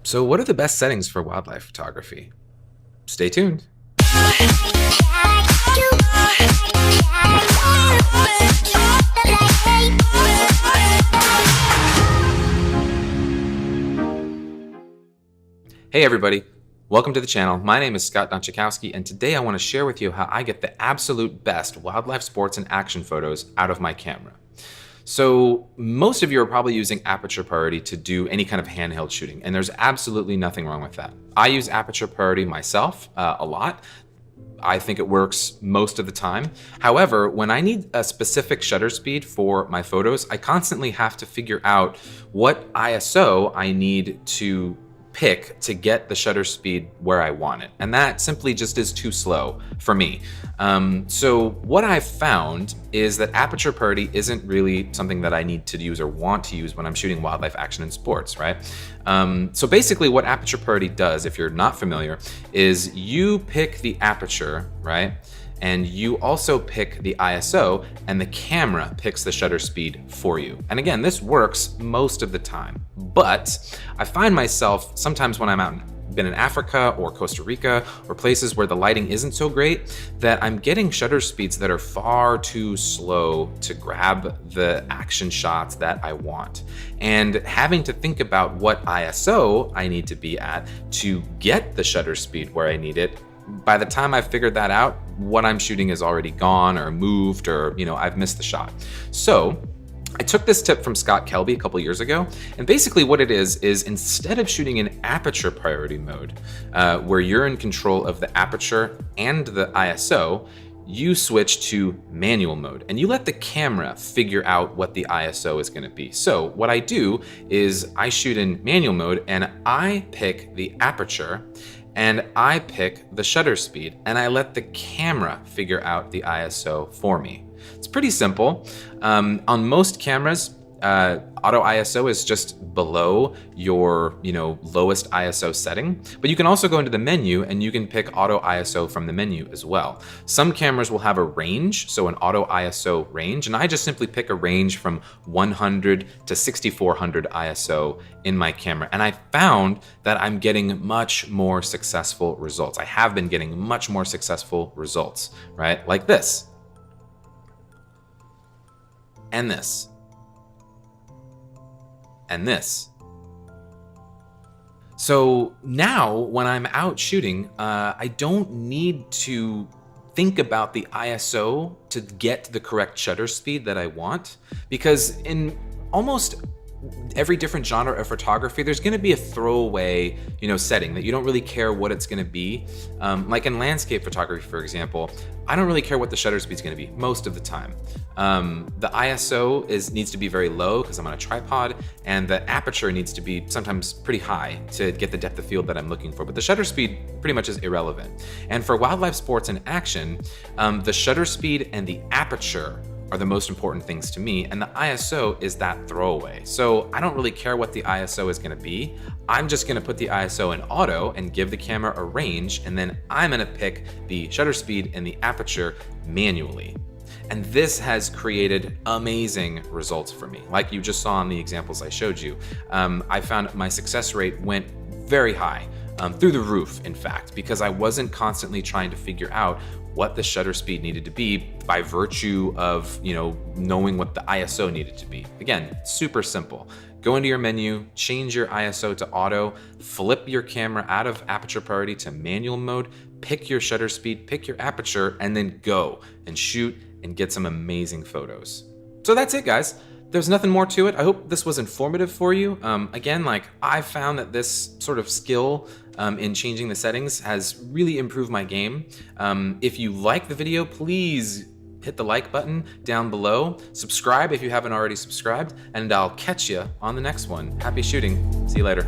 So what are the best settings for wildlife photography? Stay tuned. Hey everybody, welcome to the channel. My name is Scott Donchikowski, and today I want to share with you how I get the absolute best wildlife, sports, and action photos out of my camera. So most of you are probably using Aperture Party to do any kind of handheld shooting, and there's absolutely nothing wrong with that. I use Aperture Party myself a lot. I think it works most of the time. However, when I need a specific shutter speed for my photos, I constantly have to figure out what ISO I need to pick to get the shutter speed where I want it. And that simply just is too slow for me. So what I've found is that Aperture Party isn't really something that I need to use or want to use when I'm shooting wildlife, action, and sports, right? So basically what Aperture Party does, if you're not familiar, is you pick the aperture, right? And you also pick the ISO, and the camera picks the shutter speed for you. And again, this works most of the time, but I find myself sometimes when I'm been in Africa or Costa Rica or places where the lighting isn't so great, that I'm getting shutter speeds that are far too slow to grab the action shots that I want. And having to think about what ISO I need to be at to get the shutter speed where I need it, by the time I've figured that out, what I'm shooting is already gone or moved, or I've missed the shot. So I took this tip from Scott Kelby a couple years ago, and basically what it is instead of shooting in aperture priority mode, where you're in control of the aperture and the ISO, you switch to manual mode and you let the camera figure out what the ISO is going to be. So what I do is I shoot in manual mode and I pick the aperture and I pick the shutter speed, and I let the camera figure out the ISO for me. It's pretty simple. On most cameras, auto ISO is just below your lowest ISO setting, but you can also go into the menu and you can pick auto ISO from the menu as well. Some cameras will have a range, so an auto ISO range, and I just simply pick a range from 100 to 6400 ISO in my camera, and I found that I'm getting much more successful results. I have been getting much more successful results, right? Like this and this and this. So now when I'm out shooting, I don't need to think about the ISO to get the correct shutter speed that I want, because in almost every different genre of photography, there's going to be a throwaway, setting that you don't really care what it's going to be. Like in landscape photography, for example, I don't really care what the shutter speed is going to be most of the time. The ISO needs to be very low because I'm on a tripod, and the aperture needs to be sometimes pretty high to get the depth of field that I'm looking for. But the shutter speed pretty much is irrelevant. And for wildlife, sports, and action, the shutter speed and the aperture are the most important things to me, and the ISO is that throwaway. So I don't really care what the ISO is going to be. I'm just going to put the ISO in auto and give the camera a range, and then I'm going to pick the shutter speed and the aperture manually. And this has created amazing results for me. Like you just saw in the examples I showed you, I found my success rate went very high, through the roof, in fact, because I wasn't constantly trying to figure out what the shutter speed needed to be by virtue of, knowing what the ISO needed to be. Again, super simple. Go into your menu, change your ISO to auto, flip your camera out of aperture priority to manual mode, pick your shutter speed, pick your aperture, and then go and shoot and get some amazing photos. So that's it, guys. There's nothing more to it. I hope this was informative for you. Again, I found that this sort of skill in changing the settings has really improved my game. If you like the video, please hit the like button down below. Subscribe if you haven't already subscribed, and I'll catch you on the next one. Happy shooting. See you later.